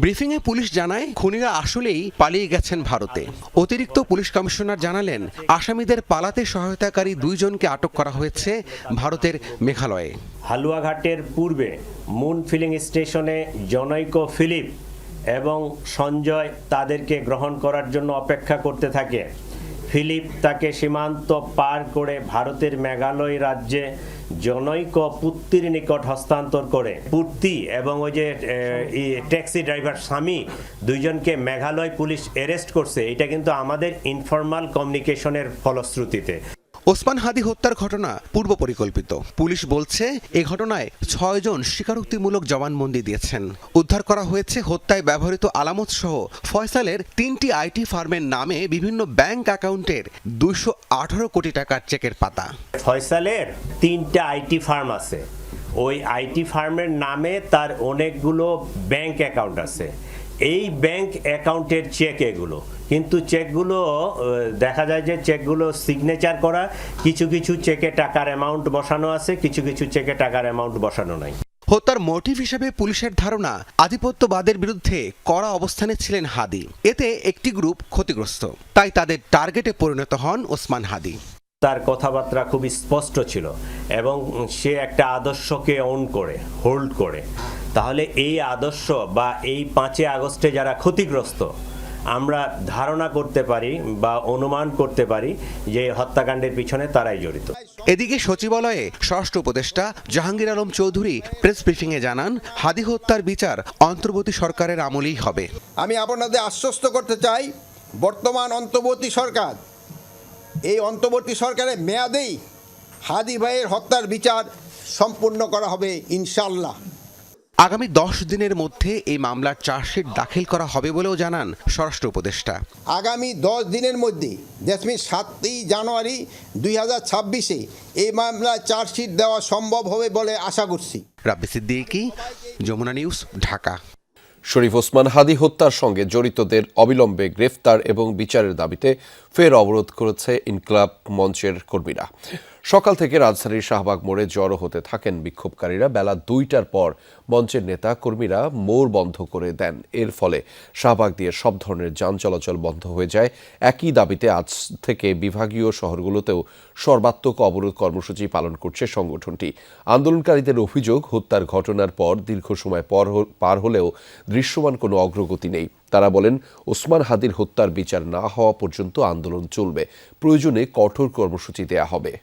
ব্রিফিংয়ে পুলিশ জানায়, খুনিরা আসলেই পালিয়ে গেছেন ভারতে। অতিরিক্ত পুলিশ কমিশনার জানালেন, আসামিদের পালাতে সহায়তাকারী 2 জনকে আটক করা হয়েছে ভারতের মেঘালয়ে। হালুয়াঘাটের পূর্বে মুন ফিলিং স্টেশনে জনৈক ফিলিপ এবং সঞ্জয় তাদেরকে গ্রহণ করার জন্য অপেক্ষা করতে থাকে। ফিলিপ তাকে সীমান্ত পার করে ভারতের মেঘালয় রাজ্যে জনৈক পুত্তির নিকট হস্তান্তর করে। পুত্তি এবং ওই যে ট্যাক্সি ড্রাইভার স্বামী 2 জনকে মেঘালয় পুলিশ অ্যারেস্ট করছে। এটা কিন্তু আমাদের ইনফরমাল কমিউনিকেশনের ফলশ্রুতিতে। ওসমান হাদি হত্যার ঘটনা পূর্ব পরিকল্পিত। পুলিশ বলছে, এ ঘটনায় 6 জন স্বীকারোক্তিমূলক জবানবন্দি দিয়েছেন। উদ্ধার করা হয়েছে হত্যায় ব্যবহৃত আলামত সহ ফয়সালের 3টি আইটি ফার্মের নামে বিভিন্ন ব্যাংক অ্যাকাউন্টের 218 কোটি টাকার চেকের পাতা। ফয়সালের 3টা আইটি ফার্ম আছে। ওই আইটি ফার্মের নামে তার অনেকগুলো ব্যাংক অ্যাকাউন্ট আছে। এই ব্যাংক অ্যাকাউন্টের চেক এগুলো, কিন্তু চেকগুলো দেখা যায় যে চেকগুলো সিগনেচার করা, কিছু কিছু চেকে টাকার অ্যামাউন্ট বসানো আছে, কিছু কিছু চেকে টাকার অ্যামাউন্ট বসানো নাই। হত্যার মোটিভ হিসেবে পুলিশের ধারণা, আধিপত্যবাদের বিরুদ্ধে কড়া অবস্থানে ছিলেন হাদি। এতে একটি গ্রুপ ক্ষতিগ্রস্ত, তাই তাদের টার্গেটে পরিণত হন ওসমান হাদি। তার কথাবার্তা খুবই স্পষ্ট ছিল এবং সে একটা আদর্শকে হোল্ড করে। তাহলে এই আদর্শ বা এই 5 আগস্টে যারা ক্ষতিগ্রস্ত, আমরা ধারণা করতে পারি বা অনুমান করতে পারি যে হত্যাকাণ্ডের পিছনে তারাই জড়িত। এদিকে সচিবালয়ে স্বরাষ্ট্র উপদেষ্টা জাহাঙ্গীর আলম চৌধুরী প্রেস ব্রিফিংয়ে জানান, হাদি হত্যার বিচার অন্তর্বর্তী সরকারের আমলেই হবে। আমি আপনাদের আশ্বস্ত করতে চাই, বর্তমান অন্তর্বর্তী সরকার, এই অন্তর্বর্তী সরকারের মেয়াদেই হাদি ভাইয়ের হত্যার বিচার সম্পূর্ণ করা হবে ইনশাআল্লাহ। আগামী 10 দিনের মধ্যে এই মামলার চার্জশিট দাখিল করা হবে বলেও জানান স্বরাষ্ট্র উপদেষ্টা। আগামী 10 দিনের মধ্যে, দ্যাট মিনস 7ই জানুয়ারি 2026-এ এই মামলার চার্জশিট দেওয়া সম্ভব হবে বলে আশা করছি। রাব্বি সিদ্দিকী, যমুনা নিউজ, ঢাকা। শরীফ ওসমান হাদি হত্যার সঙ্গে জড়িতদের অবিলম্বে গ্রেফতার এবং বিচারের দাবিতে ফের অবরোধ করেছে ইনকিলাব মঞ্চের কর্মীরা। সকাল থেকে রাজধানীর শাহবাগ মোড়ে জড়ো হতে থাকেন বিক্ষোভকারীরা। বেলা 2টার পর মঞ্চের নেতা কর্মীরা মোড় বন্ধ করে দেন। এর ফলে শাহবাগ দিয়ে সব ধরনের যান চলাচল বন্ধ হয়ে যায়। একই দাবিতে আজ থেকে বিভাগীয় শহরগুলোতেও সর্বাত্মক অবরোধ কর্মসূচি পালন করছে সংগঠনটি। আন্দোলনকারীদের অভিযোগ, হত্যার ঘটনার পর দীর্ঘ সময় পার হলেও দৃশ্যমান কোনো অগ্রগতি নেই। তারা বলেন, ওসমান হাদির হত্যার বিচার না হওয়া পর্যন্ত আন্দোলন চলবে, প্রয়োজনে কঠোর কর্মসূচি দেয়া হবে।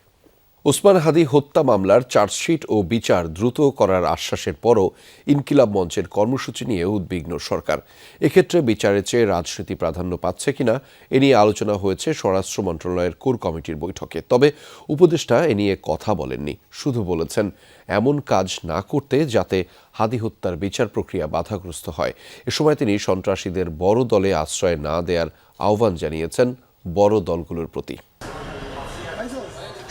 ওসমান হাদি হত্যা মামলার চার্জশিট ও বিচার দ্রুত করার আশ্বাসের পরও ইনকিলাব মঞ্চের কর্মসূচি নিয়ে উদ্বিগ্ন সরকার। এক্ষেত্রে বিচারের চেয়ে রাজনীতি প্রাধান্য পাচ্ছে কিনা এ নিয়ে আলোচনা হয়েছে স্বরাষ্ট্র মন্ত্রণালয়ের কোর কমিটির বৈঠকে। তবে উপদেষ্টা এ নিয়ে কথা বলেননি, শুধু বলেছেন এমন কাজ না করতে যাতে হাদি হত্যার বিচার প্রক্রিয়া বাধাগ্রস্ত হয়। এ সময় তিনি সন্ত্রাসীদের বড় দলে আশ্রয় না দেওয়ার আহ্বান জানিয়েছেন বড় দলগুলোর প্রতি।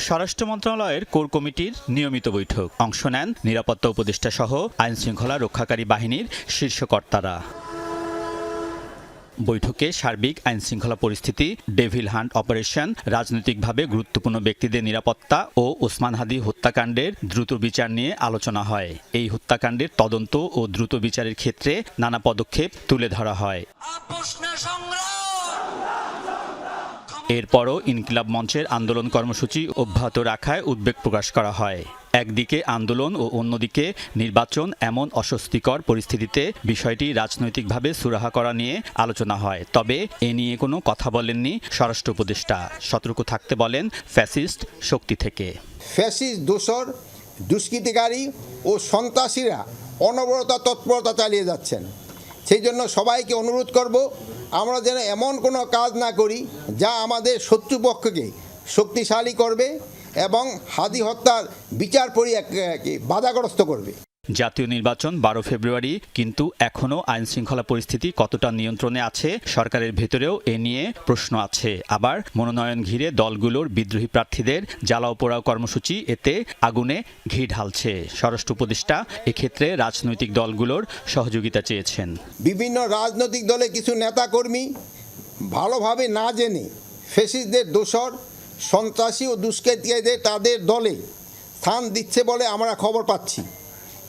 স্বরাষ্ট্র মন্ত্রণালয়ের কোর কমিটির নিয়মিত বৈঠক অংশ নেন নিরাপত্তা উপদেষ্টা সহ আইন শৃঙ্খলা রক্ষাকারী বাহিনীর শীর্ষ কর্তারা। বৈঠকে সার্বিক আইন শৃঙ্খলা পরিস্থিতি, ডেভিল হান্ট অপারেশন, রাজনৈতিকভাবে গুরুত্বপূর্ণ ব্যক্তিদের নিরাপত্তা ও ওসমান হাদি হত্যাকাণ্ডের দ্রুত বিচার নিয়ে আলোচনা হয়। এই হত্যাকাণ্ডের তদন্ত ও দ্রুত বিচারের ক্ষেত্রে নানা পদক্ষেপ তুলে ধরা হয়। এরপরও ইনকিলাব মঞ্চের আন্দোলন কর্মসূচি অব্যাহত রাখায় উদ্বেগ প্রকাশ করা হয়। একদিকে আন্দোলন ও অন্যদিকে নির্বাচন, এমন অস্বস্তিকর পরিস্থিতিতে বিষয়টি রাজনৈতিকভাবে সুরাহা করা নিয়ে আলোচনা হয়। তবে এ নিয়ে কোনো কথা বলেননি স্বরাষ্ট্র উপদেষ্টা। সতর্ক থাকতে বলেন ফ্যাসিস্ট শক্তি থেকে। ফ্যাসিস্ট দোসর, দুষ্কৃতিকারী ও সন্ত্রাসীরা অনবরত তৎপরতা চালিয়ে যাচ্ছেন। সেই জন্য সবাইকে অনুরোধ করব, আমরা যেন এমন কোনো কাজ না করি যা আমাদের শত্রুপক্ষকে শক্তিশালী করবে এবং হাদি হত্যার বিচার প্রক্রিয়াকে বাধাগ্রস্ত করবে। জাতীয় নির্বাচন 12 ফেব্রুয়ারি, কিন্তু এখনও আইন শৃঙ্খলা পরিস্থিতি কতটা নিয়ন্ত্রণে আছে সরকারের ভেতরেও এ নিয়ে প্রশ্ন আছে। আবার মনোনয়ন ঘিরে দলগুলোর বিদ্রোহী প্রার্থীদের জ্বালাও পোড়াও কর্মসূচি এতে আগুনে ঘি ঢালছে। স্বরাষ্ট্র উপদেষ্টা এক্ষেত্রে রাজনৈতিক দলগুলোর সহযোগিতা চেয়েছেন। বিভিন্ন রাজনৈতিক দলে কিছু নেতাকর্মী ভালোভাবে না জেনে ফ্যাসিস্টদের দোসর, সন্ত্রাসী ও দুষ্কৃতিকারীদের তাদের দলে স্থান দিচ্ছে বলে আমরা খবর পাচ্ছি।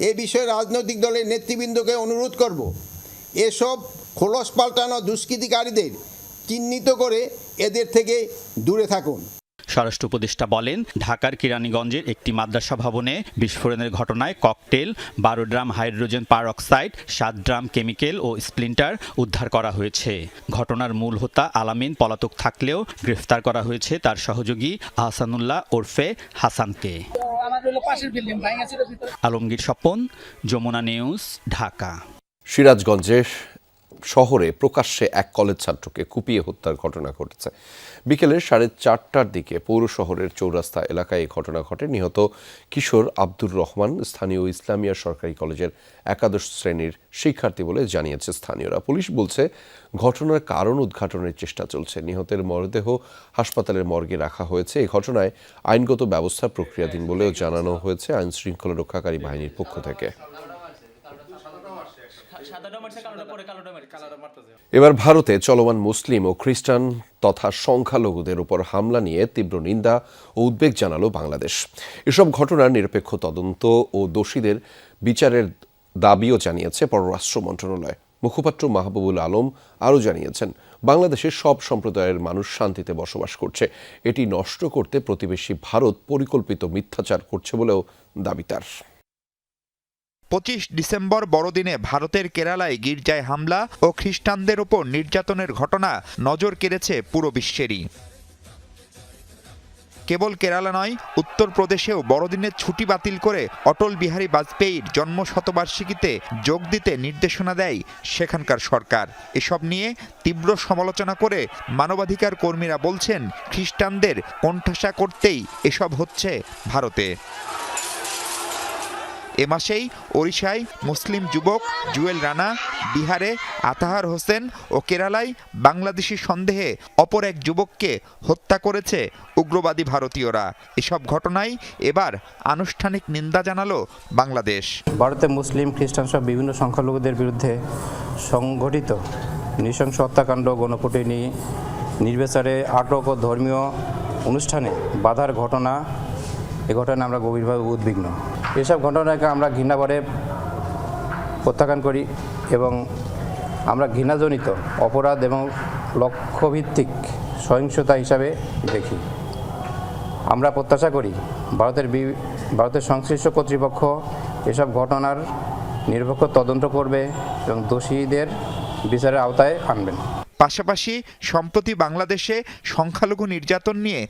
এ বিষয়ে রাজনৈতিক দলের নেতৃবৃন্দকে অনুরোধ করব, এসব খোলস পাল্টানো দুষ্কৃতিকারীদের চিহ্নিত করে এদের থেকে দূরে থাকুন। স্বরাষ্ট্র উপদেষ্টা বলেন, ঢাকার কেরানীগঞ্জের একটি মাদ্রাসা ভবনে বিস্ফোরণের ঘটনায় cocktail, 12 drum hydrogen peroxide, 7 drum chemical ও স্প্লিন্টার উদ্ধার করা হয়েছে। ঘটনার মূল হোতা আলামিন পলাতক থাকলেও গ্রেফতার করা হয়েছে তার সহযোগী আহসানুল্লাহ ওরফে হাসানকে। আলমগীর স্বপন, যমুনা নিউজ, ঢাকা। সিরাজগঞ্জের শহরে প্রকাশ্যে এক কলেজ ছাত্রকে কুপিয়ে হত্যার ঘটনা ঘটেছে। বিকেলে 4:30টার দিকে পৌর শহরের চৌরাস্তা এলাকায় এই ঘটনা ঘটে। নিহত কিশোর আব্দুর রহমান স্থানীয় ইসলামিয়া সরকারি কলেজের একাদশ শ্রেণীর শিক্ষার্থী বলে জানিয়েছে স্থানীয়রা। পুলিশ বলছে ঘটনার কারণ উদ্ঘাটনের চেষ্টা চলছে। নিহতের মরদেহ হাসপাতালের মর্গে রাখা হয়েছে। এই ঘটনায় আইনগত ব্যবস্থা প্রক্রিয়াধীন বলেও জানানো হয়েছে আইন শৃঙ্খলা রক্ষাকারী বাহিনীর পক্ষ থেকে। এবার ভারতে চলমান মুসলিম ও খ্রিস্টান তথা সংখ্যালঘুদের উপর হামলা নিয়ে তীব্র নিন্দা ও উদ্বেগ জানালো বাংলাদেশ। এসব ঘটনার নিরপেক্ষ তদন্ত ও দোষীদের বিচারের দাবিও জানিয়েছে পররাষ্ট্র মন্ত্রণালয়। মুখপাত্র মাহবুবুল আলম আরও জানিয়েছেন, বাংলাদেশের সব সম্প্রদায়ের মানুষ শান্তিতে বসবাস করছে। এটি নষ্ট করতে প্রতিবেশী ভারত পরিকল্পিত মিথ্যাচার করছে বলেও দাবি তার। 25 ডিসেম্বর বড়দিনে ভারতের কেরালায় গির্জায় হামলা ও খ্রিস্টানদের ওপর নির্যাতনের ঘটনা নজর কেড়েছে পুরো বিশ্বেরই। কেবল কেরালা নয়, উত্তরপ্রদেশেও বড়দিনের ছুটি বাতিল করে অটল বিহারী বাজপেয়ীর জন্ম শতবার্ষিকীতে যোগ দিতে নির্দেশনা দেয় সেখানকার সরকার। এসব নিয়ে তীব্র সমালোচনা করে মানবাধিকার কর্মীরা বলছেন, খ্রিস্টানদের কোণঠাসা করতেই এসব হচ্ছে ভারতে। এ মাসেই ওড়িশায় মুসলিম যুবক জুয়েল রানা, বিহারে আতাহার হোসেন ও কেরালায় বাংলাদেশি সন্দেহে অপর এক যুবককে হত্যা করেছে উগ্রবাদী ভারতীয়রা। এসব ঘটনায় এবার আনুষ্ঠানিক নিন্দা জানালো বাংলাদেশ। ভারতে মুসলিম, খ্রিস্টান সহ বিভিন্ন সংখ্যালঘুদের বিরুদ্ধে সংঘটিত নৃশংস হত্যাকাণ্ড, গণপিটুনি, নির্বিচারে আটক ও ধর্মীয় অনুষ্ঠানে বাধার ঘটনা এই ঘটনায় আমরা গভীরভাবে উদ্বিগ্ন। এসব ঘটনাকে আমরা ঘৃণাভরে প্রত্যাখ্যান করি এবং আমরা ঘৃণাজনিত অপরাধ এবং লক্ষ্যভিত্তিক সহিংসতা হিসাবে দেখি। আমরা প্রত্যাশা করি ভারতের সংশ্লিষ্ট কর্তৃপক্ষ এসব ঘটনার নিরপেক্ষ তদন্ত করবে এবং দোষীদের বিচারের আওতায় আনবেন। পাশাপাশি সম্প্রতি বাংলাদেশে সংখ্যালঘু নির্যাতন নিয়ে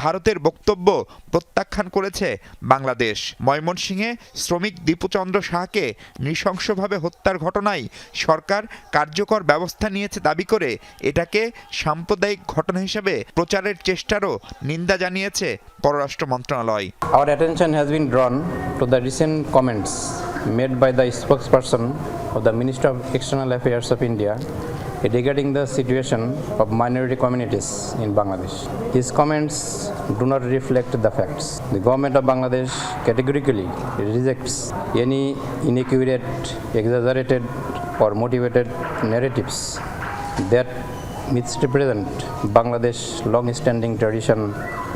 ভারতের বক্তব্য প্রত্যাখ্যান করেছে বাংলাদেশ। ময়মনসিংহে শ্রমিক দীপুচন্দ্র সাহাকে নৃশংসভাবে হত্যার ঘটনায় সরকার কার্যকর ব্যবস্থা নিয়েছে দাবি করে এটাকে সাম্প্রদায়িক ঘটনা হিসেবে প্রচারের চেষ্টারও নিন্দা জানিয়েছে পররাষ্ট্র মন্ত্রণালয়। Our attention has been drawn to the recent comments made by the spokesperson of the Ministry of External Affairs of India regarding the situation of minority communities in Bangladesh. His comments do not reflect the facts. The government of Bangladesh categorically rejects any inaccurate, exaggerated or motivated narratives that misrepresent Bangladesh's long-standing tradition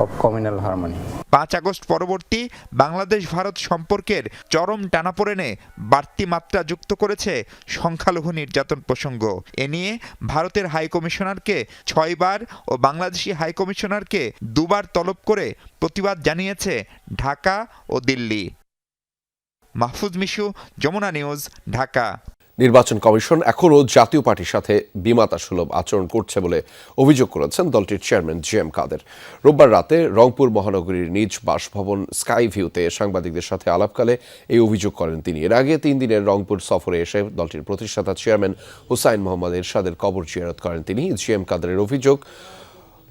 of communal harmony. 5 August পরবর্তী বাংলাদেশ ভারত সম্পর্কের চরম টানাপোড়েনে বাড়তি মাত্রা যুক্ত করেছে সংখ্যালঘু নির্যাতন প্রসঙ্গ। এ নিয়ে ভারতের হাইকমিশনারকে 6 বার ও বাংলাদেশি হাইকমিশনারকে 2 বার তলব করে প্রতিবাদ জানিয়েছে ঢাকা ও দিল্লি। মাহফুজ মিশু, যমুনা নিউজ, ঢাকা। নির্বাচন কমিশন এখনও জাতীয় পার্টির সাথে বিমাতাসুলভ আচরণ করছে বলে অভিযোগ করেছেন দলটির চেয়ারম্যান জি.এম. কাদের। রোববার রাতে রংপুর মহানগরীর নিজ বাসভবন স্কাই ভিউতে সাংবাদিকদের সাথে আলাপকালে এই অভিযোগ করেন তিনি। এর আগে 3 দিনের রংপুর সফরে এসে দলটির প্রতিষ্ঠাতা চেয়ারম্যান হুসাইন মোহাম্মদ এরশাদের কবর জিয়ারত করেন তিনি। জি.এম. কাদেরের অভিযোগ,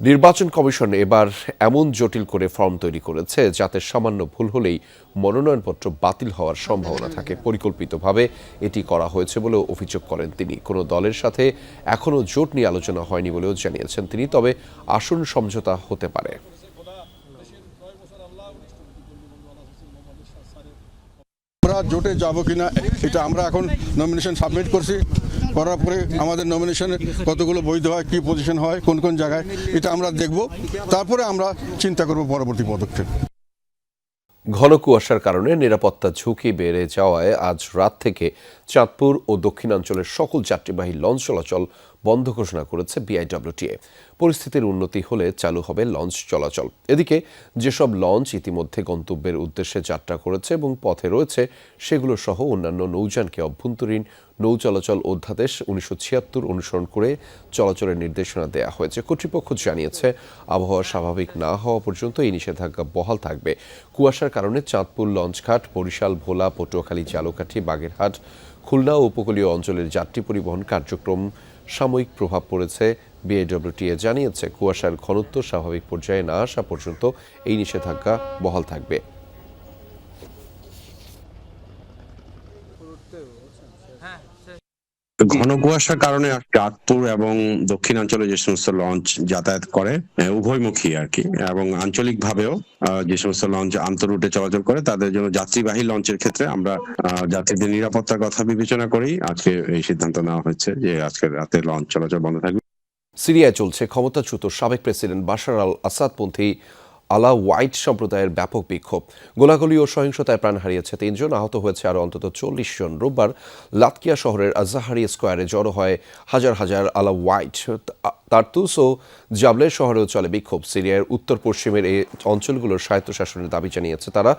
নির্বাচন কমিশন এবার এমন জটিল করে ফর্ম তৈরি করেছে যাতে সামান্য ভুল হলেই মনোনয়নপত্র বাতিল হওয়ার সম্ভাবনা থাকে। পরিকল্পিতভাবে এটি করা হয়েছে বলেও অভিযোগ করেন তিনি। কোনো দলের সাথে এখনও জোট নিয়ে আলোচনা হয়নি বলেও জানিয়েছেন তিনি, তবে আসন সমঝোতা হতে পারে। আমরা জোটে যাব কিনা এটা আমরা এখন নমিনেশন সাবমিট করছি, করার পরে আমাদের নমিনেশনে কতগুলো বৈধ হয়, কি পজিশন হয়, কোন কোন জায়গায়, এটা আমরা দেখব, তারপরে আমরা চিন্তা করব পরবর্তী পদক্ষেপ। ঘন কুয়াশার কারণে নিরাপত্তা ঝুঁকি বেড়ে যাওয়ায় আজ রাত থেকে চাঁদপুর ও দক্ষিণাঞ্চলের সকল যাত্রীবাহী লঞ্চ চলাচল বন্ধ ঘোষণা করেছে বিআইডব্লিউটিএ। পরিস্থিতির উন্নতি হলে চালু হবে লঞ্চ চলাচল। এদিকে যেসব লঞ্চ ইতিমধ্যে গন্তব্যের উদ্দেশ্যে যাত্রা করেছে এবং পথে রয়েছে সেগুলো সহ অন্যান্য নৌযানকে অভ্যন্তরীণ নৌ চলাচল অধ্যাদেশ 1976 অনুসরণ করে চলাচলের নির্দেশনা দেওয়া হয়েছে। কর্তৃপক্ষ জানিয়েছে আবহাওয়া স্বাভাবিক না হওয়া পর্যন্ত এই নিষেধাজ্ঞা বহাল থাকবে। কুয়াশার কারণে চাঁদপুর লঞ্চঘাট, বরিশাল, ভোলা, পটুয়াখালী, ঝালকাঠি, বাগেরহাট, খুলনা ও উপকূলীয় অঞ্চলের যাত্রী পরিবহন কার্যক্রম সাময়িক প্রভাব পড়েছে। বিআইডব্লিউটিএ জানিয়েছে কুয়াশার ঘনত্ব স্বাভাবিক পর্যায়ে না আসা পর্যন্ত এই নিষেধাজ্ঞা বহাল থাকবে। ঘন কুয়াশার কারণে চাঁদপুর এবং দক্ষিণাঞ্চলে যে সমস্ত লঞ্চ যাতায়াত করে উভয়মুখী আর কি, এবং আঞ্চলিকভাবেও যে সমস্ত লঞ্চ আন্তঃরুটে চলাচল করে তাদের জন্য যাত্রীবাহী লঞ্চের ক্ষেত্রে আমরা যাত্রীদের নিরাপত্তার কথা বিবেচনা করেই আজকে এই সিদ্ধান্ত নেওয়া হয়েছে যে আজকে রাতে লঞ্চ চলাচল বন্ধ থাকবে। সিরিয়ায় চলছে ক্ষমতাচ্যুত সাবেক প্রেসিডেন্ট বাশার আল আসাদপন্থী আলা ওয়াইট সম্প্রদায়ের ব্যাপক বিক্ষোভ। গোলাগুলি ও সহিংসতায় প্রাণ হারিয়েছে 3 জন, আহত হয়েছে আরও অন্তত 40 জন। রোববার লাতকিয়া শহরের আজাহারি স্কোয়ারে জড়ো হয় হাজার হাজার আলা ওয়াইট। তার্তুস ও জাবলে শহরেও চলে বিক্ষোভ। সিরিয়ার উত্তর পশ্চিমের এই অঞ্চলগুলোর স্বায়ত্তশাসনের দাবি জানিয়েছে তারা।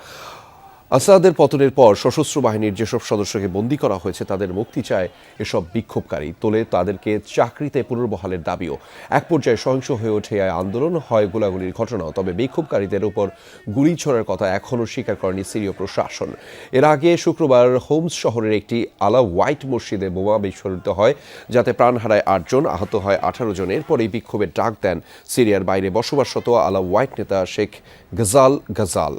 আসাদের পতনের পর সশস্ত্র বাহিনীর যেসব সদস্যকে বন্দী করা হয়েছে তাদের মুক্তি চায় এসব বিক্ষোভকারী। তোলে তাদেরকে চাকরিতে পুনর্বহালের দাবিও। এক পর্যায়ে সহিংস হয়ে ওঠে আন্দোলন, হয় গোলাগুলির ঘটনাও। তবে বিক্ষোভকারীদের উপর গুলি ছোড়ার কথা এখনও স্বীকার করেনি সিরীয় প্রশাসন। এর আগে শুক্রবার হোমস শহরের একটি আলা ওয়াইট মসজিদে বোমা বিস্ফোরিত হয়, যাতে প্রাণ হারায় 8 জন, আহত হয় 18 জন। এরপরেই বিক্ষোভের ডাক দেন সিরিয়ার বাইরে বসবাসরত আলা ওয়াইট নেতা শেখ গাজাল গাজাল।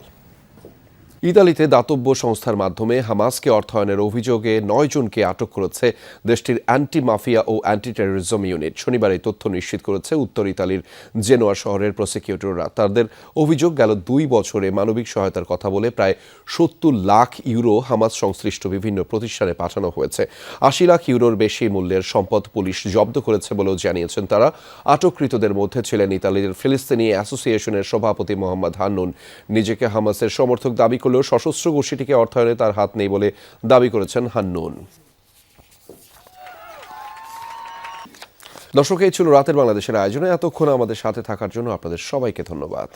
ইতালিতে দাতব্য সংস্থার মাধ্যমে হামাসকে অর্থায়নের অভিযোগে 9 জনকে আটক করেছে দেশটির অ্যান্টি মাফিয়া ও অ্যান্টি টেরোরিজম ইউনিট। শনিবার এই তথ্য নিশ্চিত করেছে উত্তর ইতালির জেনোয়া শহরের প্রসিকিউটররা। তাদের অভিযোগ, গেল 2 বছরে মানবিক সহায়তার কথা বলে প্রায় 70 লাখ ইউরো হামাস সংশ্লিষ্ট বিভিন্ন প্রতিষ্ঠানে পাঠানো হয়েছে। 80 লাখ ইউরোর বেশি মূল্যের সম্পদ পুলিশ জব্দ করেছে বলেও জানিয়েছেন তারা। আটককৃতদের মধ্যে ছিলেন ইতালির ফিলিস্তিনি অ্যাসোসিয়েশনের সভাপতি মোহাম্মদ হান্নুন। নিজেকে হামাসের সমর্থক দাবি করলেও সশস্ত্র গোষ্ঠীটিকে অর্থায়নে তার হাত নেই বলে দাবি করেছেন হান্নুন। দর্শক, এই ছিল রাতের বাংলাদেশের আয়োজনে। এতক্ষণ আমাদের সাথে থাকার জন্য আপনাদের সবাইকে ধন্যবাদ।